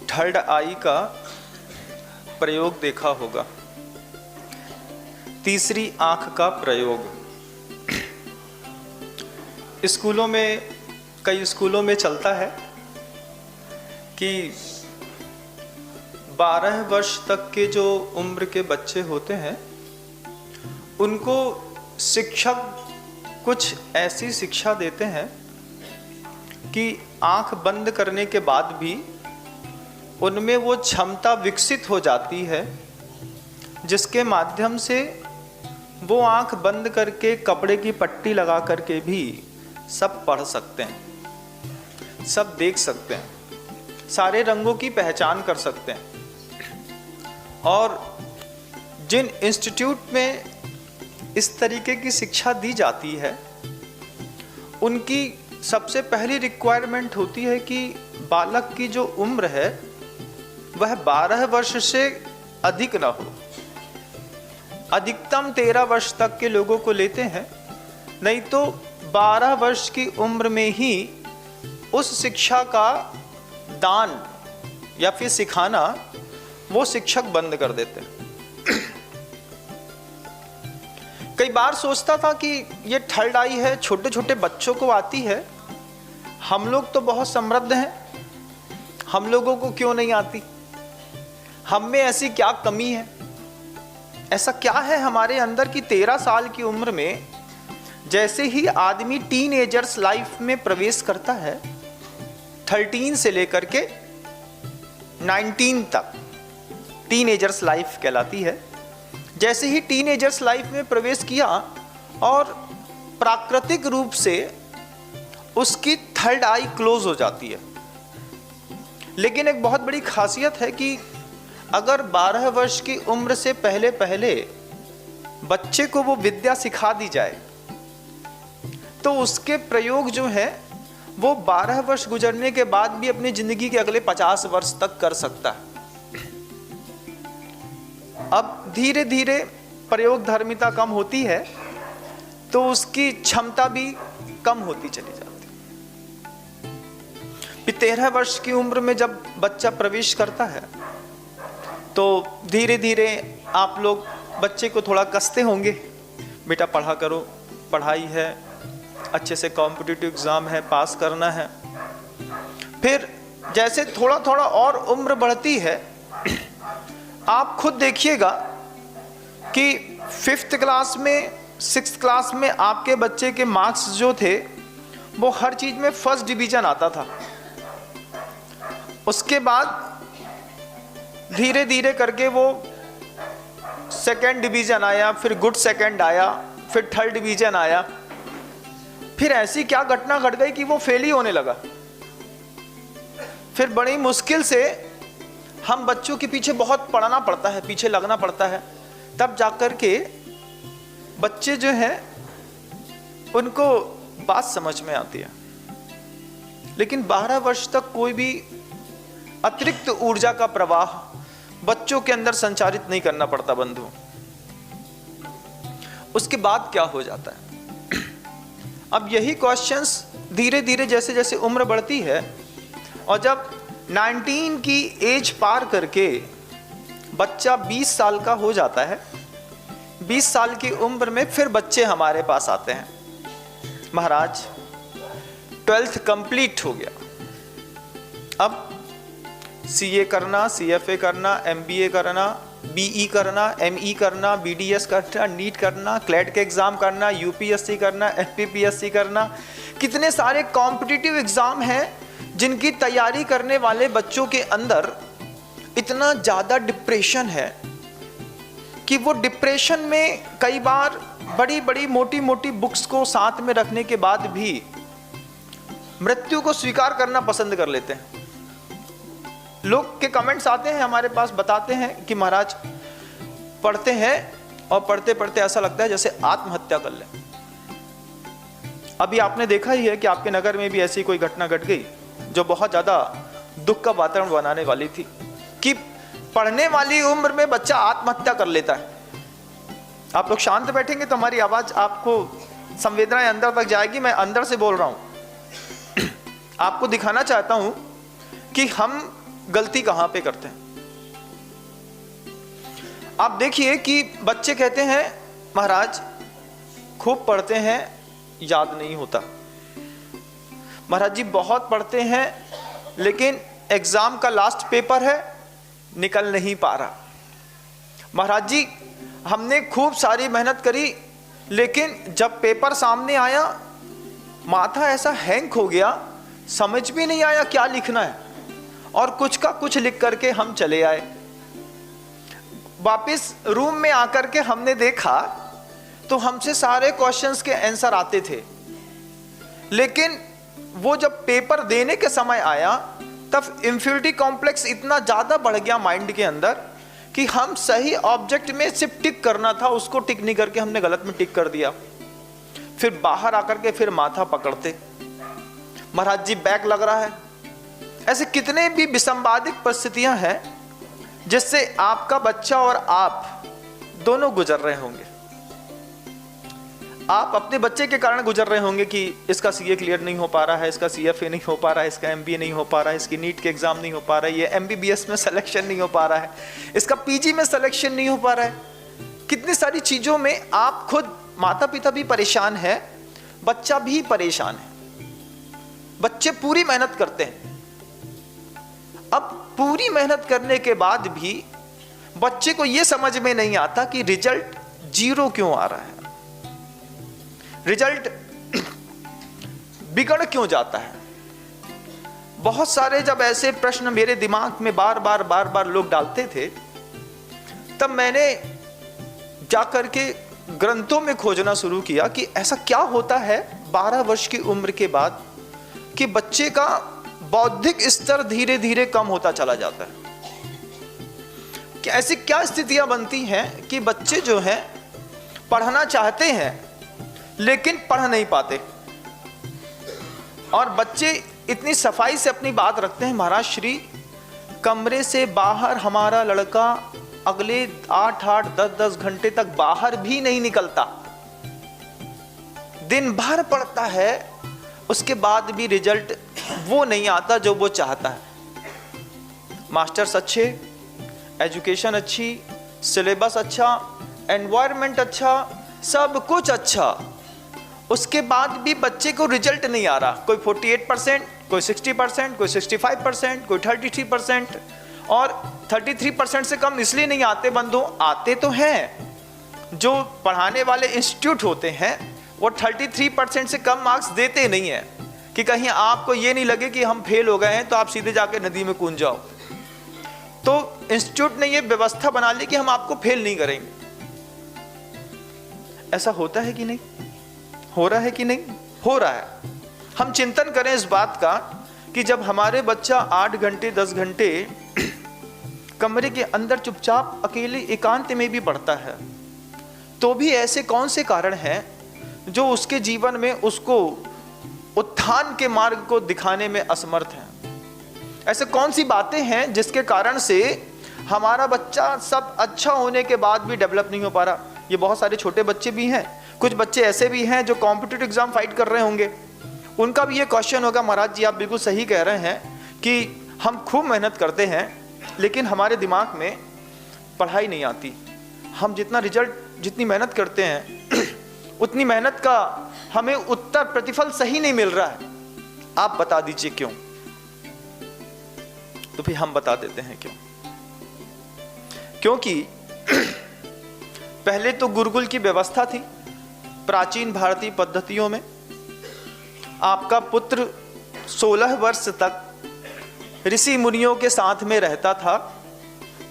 Third आई का प्रयोग देखा होगा, तीसरी आंख का प्रयोग। स्कूलों में, कई स्कूलों में चलता है कि 12 वर्ष तक के जो उम्र के बच्चे होते हैं उनको शिक्षक कुछ ऐसी शिक्षा देते हैं कि आंख बंद करने के बाद भी उनमें वो क्षमता विकसित हो जाती है जिसके माध्यम से वो आंख बंद करके कपड़े की पट्टी लगा करके भी सब पढ़ सकते हैं, सब देख सकते हैं, सारे रंगों की पहचान कर सकते हैं। और जिन इंस्टीट्यूट में इस तरीके की शिक्षा दी जाती है उनकी सबसे पहली रिक्वायरमेंट होती है कि बालक की जो उम्र है वह 12 वर्ष से अधिक ना हो। अधिकतम 13 वर्ष तक के लोगों को लेते हैं, नहीं तो 12 वर्ष की उम्र में ही उस शिक्षा का दान या फिर सिखाना वो शिक्षक बंद कर देते हैं। कई बार सोचता था कि ये थर्ड आई है, छोटे छोटे बच्चों को आती है, हम लोग तो बहुत समृद्ध हैं, हम लोगों को क्यों नहीं आती? हम में ऐसी क्या कमी है? ऐसा क्या है हमारे अंदर कि 13 साल की उम्र में जैसे ही आदमी टीनएजर्स लाइफ में प्रवेश करता है, 13 से लेकर के 19 तक टीनएजर्स लाइफ कहलाती है। जैसे ही टीनएजर्स लाइफ में प्रवेश किया और प्राकृतिक रूप से उसकी थर्ड आई क्लोज हो जाती है। लेकिन एक बहुत बड़ी खासियत है कि अगर 12 वर्ष की उम्र से पहले पहले बच्चे को वो विद्या सिखा दी जाए तो उसके प्रयोग जो है वो 12 वर्ष गुजरने के बाद भी अपनी जिंदगी के अगले 50 वर्ष तक कर सकता है। अब धीरे धीरे प्रयोग धर्मिता कम होती है तो उसकी क्षमता भी कम होती चली जाती है। 13 वर्ष की उम्र में जब बच्चा प्रवेश करता है तो धीरे धीरे आप लोग बच्चे को थोड़ा कसते होंगे, बेटा पढ़ा करो, पढ़ाई है, अच्छे से कॉम्पिटिटिव एग्जाम है, पास करना है। फिर जैसे थोड़ा थोड़ा और उम्र बढ़ती है, आप खुद देखिएगा कि 5th क्लास में, 6th क्लास में आपके बच्चे के मार्क्स जो थे वो हर चीज में फर्स्ट डिवीजन आता था। उसके बाद धीरे धीरे करके वो सेकंड डिवीजन आया, फिर गुड सेकंड आया, फिर थर्ड डिवीजन आया। फिर ऐसी क्या घटना घट गई कि वो फेल ही होने लगा। फिर बड़ी मुश्किल से हम बच्चों के पीछे बहुत पढ़ना पड़ता है, पीछे लगना पड़ता है, तब जाकर के बच्चे जो हैं उनको बात समझ में आती है। लेकिन 12 वर्ष तक कोई भी अतिरिक्त ऊर्जा का प्रवाह बच्चों के अंदर संचारित नहीं करना पड़ता बंधु। उसके बाद क्या हो जाता है? अब यही क्वेश्चंस धीरे धीरे जैसे जैसे उम्र बढ़ती है और जब 19 की एज पार करके बच्चा 20 साल का हो जाता है, 20 साल की उम्र में फिर बच्चे हमारे पास आते हैं, महाराज 12th कंप्लीट हो गया, अब CA करना, CFA करना, MBA करना, BE करना, ME करना, BDS करना, नीट करना, क्लैट के एग्जाम करना, UPSC करना, FPPSC करना, कितने सारे कॉम्पिटिटिव एग्जाम हैं जिनकी तैयारी करने वाले बच्चों के अंदर इतना ज़्यादा डिप्रेशन है कि वो डिप्रेशन में कई बार बड़ी बड़ी मोटी मोटी बुक्स को साथ में रखने के बाद भी मृत्यु को स्वीकार करना पसंद कर लेते हैं। लोग के कमेंट्स आते हैं हमारे पास, बताते हैं कि महाराज पढ़ते हैं और पढ़ते पढ़ते ऐसा लगता है जैसे आत्महत्या कर लें। अभी आपने देखा ही है कि आपके नगर में भी ऐसी कोई घटना घट गई जो बहुत ज़्यादा दुख का वातावरण बनाने वाली थी कि पढ़ने वाली उम्र में बच्चा आत्महत्या कर लेता है। आप लोग शांत बैठेंगे तो हमारी आवाज़ आपको संवेदनाएं अंदर तक जाएगी। मैं अंदर से बोल रहा हूँ, आपको दिखाना चाहता हूँ कि हम गलती कहां पे करते हैं। आप देखिए कि बच्चे कहते हैं महाराज खूब पढ़ते हैं, याद नहीं होता। महाराज जी बहुत पढ़ते हैं, लेकिन एग्जाम का लास्ट पेपर है, निकल नहीं पा रहा। महाराज जी हमने खूब सारी मेहनत करी, लेकिन जब पेपर सामने आया माथा ऐसा हैंग हो गया, समझ भी नहीं आया क्या लिखना है, और कुछ का कुछ लिख करके हम चले आए। वापस रूम में आकर के हमने देखा तो हमसे सारे क्वेश्चंस के आंसर आते थे, लेकिन वो जब पेपर देने के समय आया तब इंफीरियरिटी कॉम्प्लेक्स इतना ज्यादा बढ़ गया माइंड के अंदर कि हम सही ऑब्जेक्ट में सिर्फ टिक करना था, उसको टिक नहीं करके हमने गलत में टिक कर दिया। फिर बाहर आकर के फिर माथा पकड़ते, महाराज जी बैक लग रहा है। ऐसे कितने भी विसंवादित परिस्थितियां हैं जिससे आपका बच्चा और आप दोनों गुजर रहे होंगे। आप अपने बच्चे के कारण गुजर रहे होंगे कि इसका सीए क्लियर नहीं हो पा रहा है, इसका सीएफए नहीं हो पा रहा है, इसका एमबीए नहीं हो पा रहा है, इसकी नीट के एग्जाम नहीं हो पा रहा है, ये एमबीबीएस में सिलेक्शन नहीं हो पा रहा है, इसका पीजी में सिलेक्शन नहीं हो पा रहा है। कितनी सारी चीजों में आप खुद माता पिता भी परेशान है, बच्चा भी परेशान है। बच्चे पूरी मेहनत करते हैं, अब पूरी मेहनत करने के बाद भी बच्चे को यह समझ में नहीं आता कि रिजल्ट 0 क्यों आ रहा है, रिजल्ट बिगड़ क्यों जाता है। बहुत सारे जब ऐसे प्रश्न मेरे दिमाग में बार बार लोग डालते थे, तब मैंने जाकर के ग्रंथों में खोजना शुरू किया कि ऐसा क्या होता है 12 वर्ष की उम्र के बाद कि बच्चे का बौद्धिक स्तर धीरे धीरे कम होता चला जाता है। कि ऐसी क्या स्थितियां बनती हैं कि बच्चे जो हैं पढ़ना चाहते हैं लेकिन पढ़ नहीं पाते, और बच्चे इतनी सफाई से अपनी बात रखते हैं, महाराज श्री कमरे से बाहर हमारा लड़का अगले 8-8, 10-10 घंटे तक बाहर भी नहीं निकलता, दिन भर पढ़ता है, उसके बाद भी रिजल्ट वो नहीं आता जो वो चाहता है। मास्टर्स अच्छे, एजुकेशन अच्छी, सिलेबस अच्छा, एनवायरनमेंट अच्छा, सब कुछ अच्छा, उसके बाद भी बच्चे को रिजल्ट नहीं आ रहा। कोई 48%, कोई 60%, कोई 65%, कोई 33%, और 33% से कम इसलिए नहीं आते बंधु, आते तो हैं। जो पढ़ाने वाले इंस्टीट्यूट होते हैं वो 33% से कम मार्क्स देते नहीं है कि कहीं आपको ये नहीं लगे कि हम फेल हो गए हैं तो आप सीधे जाके नदी में कूद जाओ। तो इंस्टीट्यूट ने ये व्यवस्था बना ली कि हम आपको फेल नहीं करेंगे। ऐसा होता है कि नहीं, हो रहा है कि नहीं, हो रहा है। हम चिंतन करें इस बात का कि जब हमारे बच्चा 8 घंटे 10 घंटे कमरे के अंदर चुपचाप अकेले एकांत में भी पढ़ता है, तो भी ऐसे कौन से कारण हैं जो उसके जीवन में उसको उत्थान के मार्ग को दिखाने में असमर्थ हैं। ऐसे कौन सी बातें हैं जिसके कारण से हमारा बच्चा सब अच्छा होने के बाद भी डेवलप नहीं हो पा रहा। ये बहुत सारे छोटे बच्चे भी हैं, कुछ बच्चे ऐसे भी हैं जो कॉम्पिटिटिव एग्जाम फाइट कर रहे होंगे, उनका भी ये क्वेश्चन होगा, महाराज जी आप बिल्कुल सही कह रहे हैं कि हम खूब मेहनत करते हैं लेकिन हमारे दिमाग में पढ़ाई नहीं आती, हम जितनी मेहनत करते हैं उतनी मेहनत का हमें उत्तर प्रतिफल सही नहीं मिल रहा है, आप बता दीजिए क्यों। तो फिर हम बता देते हैं क्यों। क्योंकि पहले तो गुरुकुल की व्यवस्था थी प्राचीन भारतीय पद्धतियों में। आपका पुत्र 16 वर्ष तक ऋषि मुनियों के साथ में रहता था,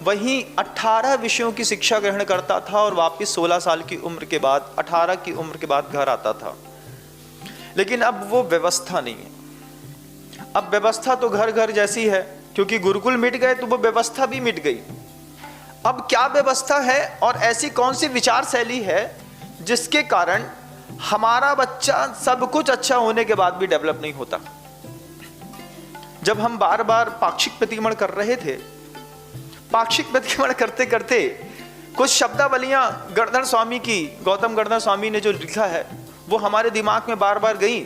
वहीं 18 विषयों की शिक्षा ग्रहण करता था और वापस 16 साल की उम्र के बाद 18 की उम्र के बाद घर आता था। लेकिन अब वो व्यवस्था नहीं है। अब व्यवस्था तो घर घर जैसी है, क्योंकि गुरुकुल मिट गए तो वो व्यवस्था भी मिट गई। अब क्या व्यवस्था है और ऐसी कौन सी विचार शैली है जिसके कारण हमारा बच्चा सब कुछ अच्छा होने के बाद भी डेवलप नहीं होता। जब हम बार बार पाक्षिक प्रतिक्रमण कर रहे थे, पाक्षिक प्रतिक्रमण करते करते कुछ शब्दावलियां गणधर स्वामी की, गौतम गणधर स्वामी ने जो लिखा है वो हमारे दिमाग में बार बार गई,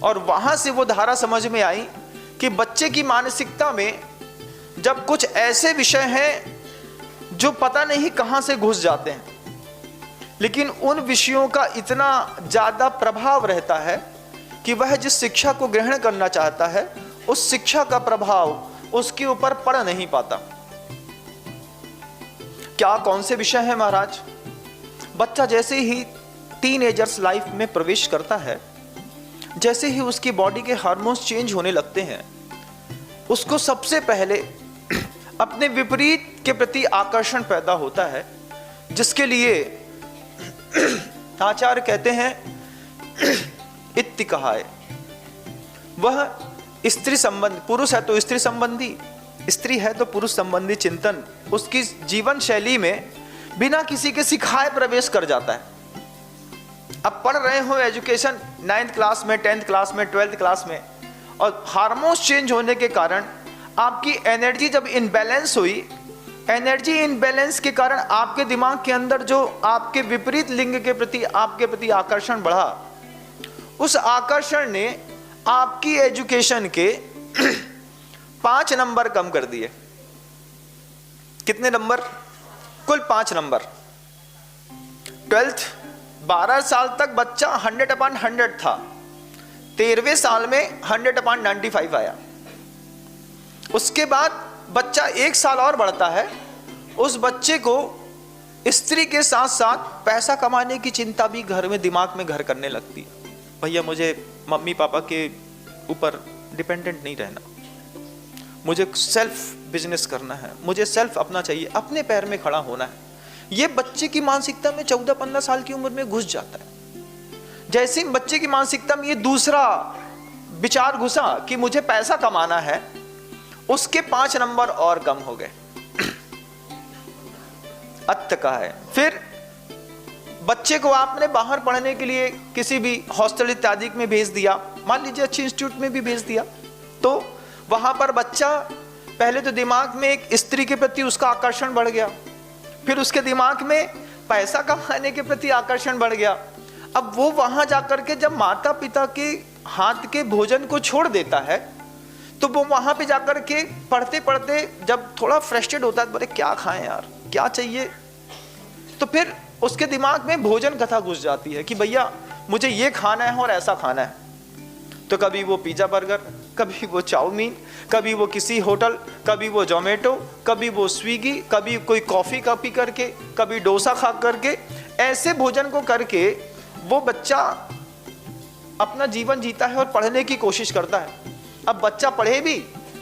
और वहां से वो धारा समझ में आई कि बच्चे की मानसिकता में जब कुछ ऐसे विषय हैं जो पता नहीं कहां से घुस जाते हैं, लेकिन उन विषयों का इतना ज्यादा प्रभाव रहता है कि वह जिस शिक्षा को ग्रहण करना चाहता है उस शिक्षा का प्रभाव उसके ऊपर पड़ नहीं पाता। क्या कौन से विषय हैं महाराज? बच्चा जैसे ही टीनेजर्स लाइफ में प्रवेश करता है, जैसे ही उसकी बॉडी के हार्मोन्स चेंज होने लगते हैं, उसको सबसे पहले अपने विपरीत के प्रति आकर्षण पैदा होता है, जिसके लिए आचार्य कहते हैं इत्तिकहाय। वह स्त्री संबंध, पुरुष है तो स्त्री संबंधी, स्त्री है तो पुरुष संबंधी चिंतन उसकी जीवन शैली में बिना किसी के सिखाए प्रवेश कर जाता है। अब पढ़ रहे हो एजुकेशन 9th क्लास में, 10th क्लास में, 12th क्लास में, और हार्मोन्स चेंज होने के कारण आपकी एनर्जी जब इनबैलेंस हुई, एनर्जी इनबैलेंस के कारण आपके दिमाग के अंदर जो आपके विपरीत लिंग के प्रति आपके प्रति आकर्षण बढ़ा, उस आकर्षण ने आपकी एजुकेशन के 5 नंबर कम कर दिए। कितने नंबर? कुल 5 नंबर। 12th 12 साल तक बच्चा 100/100 था, 13वें साल में 100/95 आया। उसके बाद बच्चा 1 साल और बढ़ता है, उस बच्चे को स्त्री के साथ साथ पैसा कमाने की चिंता भी घर में दिमाग में घर करने लगती है। भैया मुझे मम्मी पापा के ऊपर डिपेंडेंट नहीं रहना, मुझे सेल्फ बिजनेस करना है, मुझे सेल्फ अपना चाहिए, अपने पैर में खड़ा होना है। ये बच्चे की मानसिकता में 14-15 साल की उम्र में घुस जाता है। जैसे ही बच्चे की मानसिकता में ये दूसरा विचार घुसा कि मुझे पैसा कमाना है, उसके 5 नंबर और कम हो गए। अत्त का है। फिर बच्चे को आपने बाहर पढ़ने के लिए किसी भी हॉस्टल इत्यादि में भेज दिया, मान लीजिए अच्छे इंस्टीट्यूट में भी भेज दिया, तो वहां पर बच्चा पहले तो दिमाग में एक स्त्री के प्रति उसका आकर्षण बढ़ गया, फिर उसके दिमाग में पैसा कमाने के प्रति आकर्षण बढ़ गया। अब वो वहां जाकर के जब माता पिता के हाथ के भोजन को छोड़ देता है, तो वो वहां पे जाकर के पढ़ते पढ़ते जब थोड़ा फ्रस्ट्रेट होता है, बोले क्या खाएं यार, क्या चाहिए, तो फिर उसके दिमाग में भोजन कथा घुस जाती है कि भैया मुझे ये खाना है और ऐसा खाना है। तो कभी वो पिज्जा बर्गर, कभी वो चाउमीन, कभी वो किसी होटल, कभी वो जोमेटो, कभी वो स्विगी, कभी कोई कॉफी पी करके, कभी डोसा खा करके, ऐसे भोजन को करके वो बच्चा अपना जीवन जीता है और पढ़ने की कोशिश करता है। अब बच्चा पढ़े भी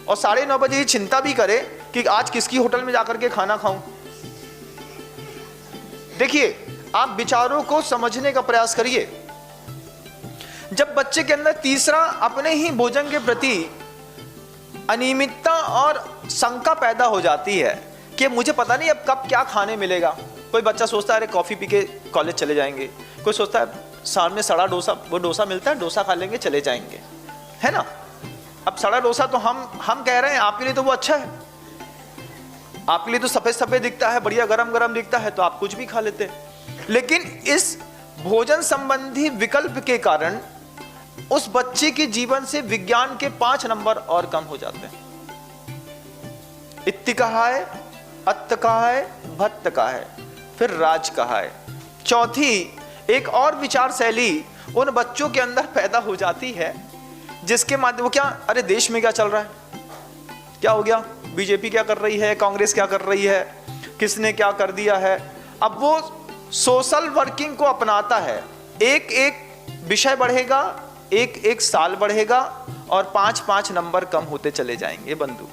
और 9:30 बजे ये चिंता भी करे कि आज किसकी होटल में जाकर के खाना खाऊं। देखिए, आप विचारों को समझने का प्रयास करिए। जब बच्चे के अंदर तीसरा अपने ही भोजन के प्रति अनियमितता और शंका पैदा हो जाती है कि मुझे पता नहीं अब कब क्या खाने मिलेगा। कोई बच्चा सोचता है अरे कॉफी पी के कॉलेज चले जाएंगे, कोई सोचता है सामने सड़ा डोसा, वो डोसा मिलता है, डोसा खा लेंगे चले जाएंगे, है ना। अब सड़ा डोसा तो हम कह रहे हैं आपके लिए तो वो अच्छा है, आपके लिए तो सफेद सफेद दिखता है, बढ़िया गरम गरम दिखता है, तो आप कुछ भी खा लेते हैं। लेकिन इस भोजन संबंधी विकल्प के कारण उस बच्चे के जीवन से विज्ञान के 5 नंबर और कम हो जाते हैं। इत्ति कहा है, अत्त कहा है, भत्त कहा है, फिर राज कहा है। चौथी एक और विचार शैली उन बच्चों के अंदर पैदा हो जाती है, जिसके माध्यम, वो क्या, अरे देश में क्या चल रहा है, क्या हो गया, बीजेपी क्या कर रही है, कांग्रेस क्या कर रही है, किसने क्या कर दिया है। अब वो सोशल वर्किंग को अपनाता है, एक एक विषय बढ़ेगा, एक एक साल बढ़ेगा और 5-5 नंबर कम होते चले जाएंगे बंधु।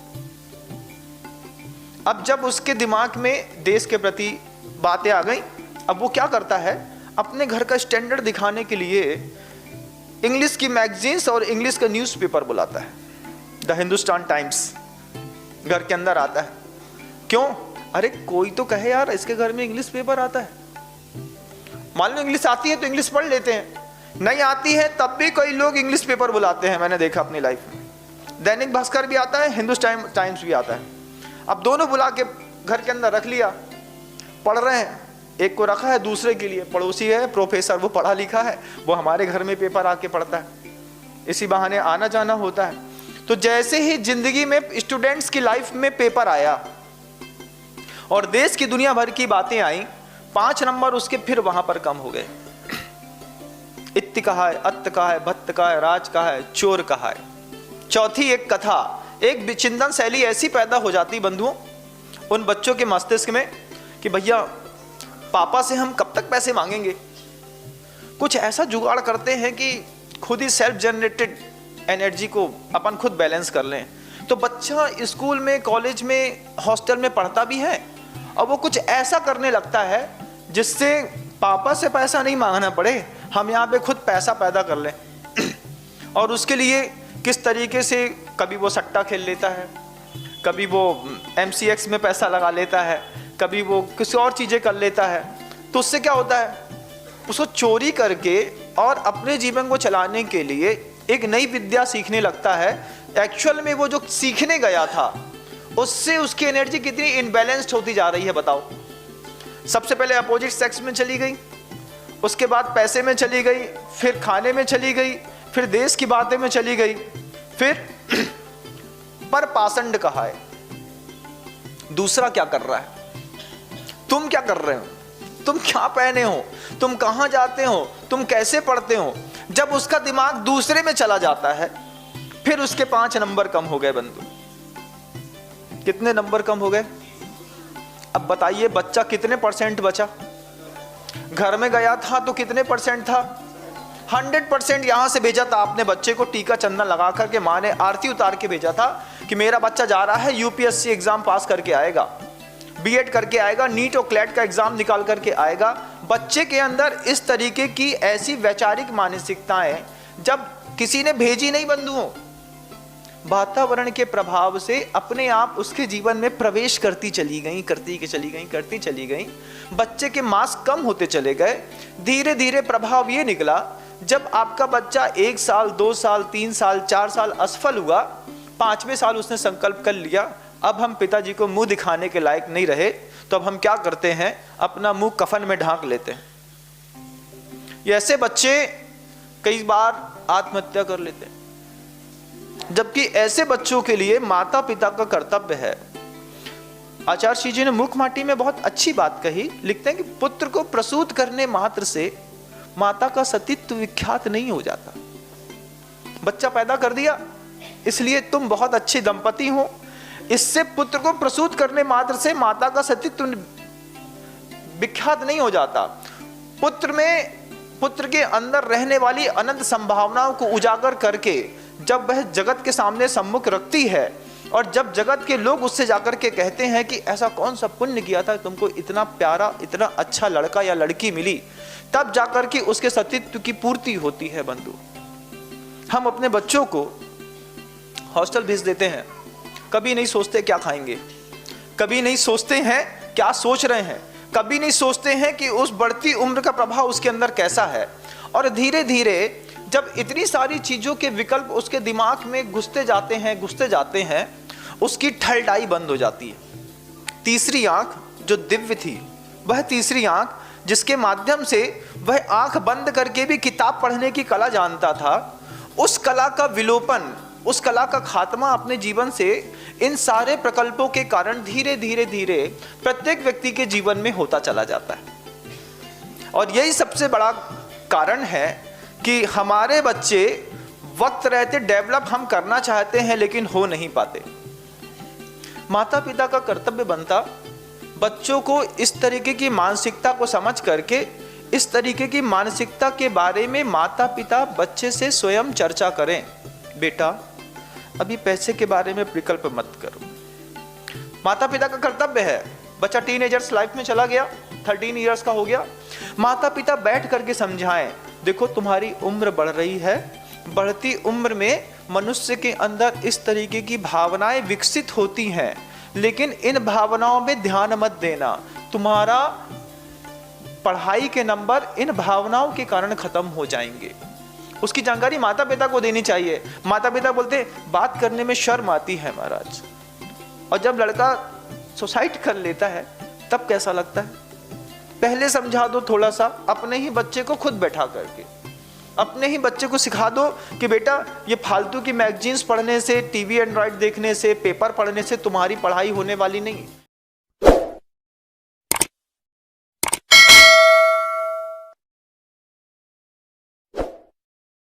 अब जब उसके दिमाग में देश के प्रति बातें आ गई, अब वो क्या करता है, अपने घर का स्टैंडर्ड दिखाने के लिए इंग्लिश की मैगजीन्स और इंग्लिश का न्यूज़पेपर बुलाता है। द हिंदुस्तान टाइम्स घर के अंदर आता है। क्यों? अरे कोई तो कहे यार इसके घर में इंग्लिश पेपर आता है। मान लो इंग्लिश आती है तो इंग्लिश पढ़ लेते हैं, नहीं आती है तब भी कई लोग इंग्लिश पेपर बुलाते हैं, मैंने देखा अपनी लाइफ में। दैनिक भास्कर भी आता है, हिंदुस्तान टाइम्स भी आता है। अब दोनों बुला के घर के अंदर रख लिया, पढ़ रहे हैं। एक को रखा है दूसरे के लिए, पड़ोसी है प्रोफेसर, वो पढ़ा लिखा है, वो हमारे घर में पेपर आके पढ़ता है, इसी बहाने आना जाना होता है। तो जैसे ही जिंदगी में स्टूडेंट्स की लाइफ में पेपर आया और देश की दुनिया भर की बातें आई, 5 नंबर उसके फिर वहां पर कम हो गए। इत्त कहा है, अत्त कहा है, भत्त कहा है, राज कहा है, चोर कहा है। चौथी एक कथा, एक विचिंतन शैली ऐसी पैदा हो जाती बंधुओं उन बच्चों के मस्तिष्क में कि भैया पापा से हम कब तक पैसे मांगेंगे, कुछ ऐसा जुगाड़ करते हैं कि खुद ही सेल्फ जनरेटेड एनर्जी को अपन खुद बैलेंस कर लें। तो बच्चा स्कूल में, कॉलेज में, हॉस्टल में पढ़ता भी है और वो कुछ ऐसा करने लगता है जिससे पापा से पैसा नहीं मांगना पड़े, हम यहाँ पे खुद पैसा पैदा कर लें। और उसके लिए किस तरीके से, कभी वो सट्टा खेल लेता है, कभी वो MCX में पैसा लगा लेता है, कभी वो किसी और चीज़ें कर लेता है। तो उससे क्या होता है, उसको चोरी करके और अपने जीवन को चलाने के लिए एक नई विद्या सीखने लगता है। एक्चुअल में वो जो सीखने गया था उससे उसकी एनर्जी कितनी इनबैलेंस्ड होती जा रही है बताओ। सबसे पहले अपोजिट सेक्स में चली गई, उसके बाद पैसे में चली गई, फिर खाने में चली गई, फिर देश की बातें में चली गई, फिर पर पाषंड कहा है। दूसरा क्या कर रहा है, तुम क्या कर रहे हो, तुम क्या पहने हो, तुम कहां जाते हो, तुम कैसे पढ़ते हो। जब उसका दिमाग दूसरे में चला जाता है फिर उसके 5 नंबर कम हो गए बंधु। कितने नंबर कम हो गए? अब बताइए बच्चा कितने % बचा? घर में गया था तो कितने % था? 100% यहां से भेजा था आपने बच्चे को, टीका चंदन लगा करके माँ ने आरती उतार के भेजा था कि मेरा बच्चा जा रहा है UPSC एग्जाम पास करके आएगा, B.Ed करके आएगा, नीट और क्लैट का एग्जाम निकाल करके आएगा। बच्चे के अंदर इस तरीके की ऐसी वैचारिक मानसिकताएं जब किसी ने भेजी नहीं बंधुओं, वातावरण के प्रभाव से अपने आप उसके जीवन में प्रवेश करती चली गई। बच्चे के मार्क्स कम होते चले गए। धीरे धीरे प्रभाव ये निकला, जब आपका बच्चा 1 साल, 2 साल, 3 साल, 4 साल असफल हुआ, 5वें साल उसने संकल्प कर लिया अब हम पिताजी को मुंह दिखाने के लायक नहीं रहे, तो अब हम क्या करते हैं, अपना मुंह कफन में ढांक लेते हैं। ये ऐसे बच्चे कई बार आत्महत्या कर लेते हैं। जबकि ऐसे बच्चों के लिए माता पिता का कर्तव्य है। आचार्य श्री जी ने मुख माटी में बहुत अच्छी बात कही, लिखते हैं कि पुत्र को प्रसूत करने मात्र से माता का सतीत्व विख्यात नहीं हो जाता। बच्चा पैदा कर दिया इसलिए तुम बहुत अच्छे दंपति हो, इससे पुत्र को प्रसूत करने मात्र से माता का सतीत्व विख्यात नहीं हो जाता। पुत्र के अंदर रहने वाली अनंत संभावनाओं को उजागर करके जब वह जगत के सामने सम्मुख रखती है और जब जगत के लोग उससे जाकर के कहते हैं कि ऐसा कौन सा पुण्य किया था तुमको इतना प्यारा, इतना अच्छा लड़का या लड़की मिली, तब जाकर के उसके सतीत्व की पूर्ति होती है बंधु। हम अपने बच्चों को हॉस्टल भेज देते हैं, कभी नहीं सोचते क्या खाएंगे, कभी नहीं सोचते हैं क्या सोच रहे हैं, कभी नहीं सोचते हैं कि उस बढ़ती उम्र का प्रभाव उसके अंदर कैसा है। और धीरे धीरे जब इतनी सारी चीजों के विकल्प उसके दिमाग में घुसते जाते हैं, उसकी ठलडाई बंद हो जाती है। तीसरी आंख जो दिव्य थी, वह तीसरी आंख जिसके माध्यम से वह आंख बंद करके भी किताब पढ़ने की कला जानता था, उस कला का विलोपन, उस कला का खात्मा अपने जीवन से इन सारे प्रकल्पों के कारण धीरे धीरे प्रत्येक व्यक्ति के जीवन में होता चला जाता है। और यही सबसे बड़ा कारण है कि हमारे बच्चे वक्त रहते डेवलप हम करना चाहते हैं लेकिन हो नहीं पाते। माता पिता का कर्तव्य बनता बच्चों को इस तरीके की मानसिकता को समझ करके, इस तरीके की मानसिकता के बारे में माता पिता बच्चे से स्वयं चर्चा करें। बेटा अभी पैसे के बारे में विकल्प मत करो। माता पिता का कर्तव्य है, बच्चा टीनेजर्स लाइफ में चला गया, 13 इयर्स का हो गया, माता पिता बैठ करके समझाएं, देखो तुम्हारी उम्र बढ़ रही है, बढ़ती उम्र में मनुष्य के अंदर इस तरीके की भावनाएं विकसित होती हैं, लेकिन इन भावनाओं में ध्यान मत देना, तुम्हारा पढ़ाई के नंबर इन भावनाओं के कारण खत्म हो जाएंगे। उसकी जानकारी माता पिता को देनी चाहिए। माता पिता बोलते बात करने में शर्म आती है महाराज, और जब लड़का सुसाइड कर लेता है तब कैसा लगता है। पहले समझा दो थोड़ा सा, अपने ही बच्चे को खुद बैठा करके, अपने ही बच्चे को सिखा दो कि बेटा ये फालतू की मैगजीन्स पढ़ने से, टीवी एंड्रॉइड देखने से, पेपर पढ़ने से तुम्हारी पढ़ाई होने वाली नहीं है।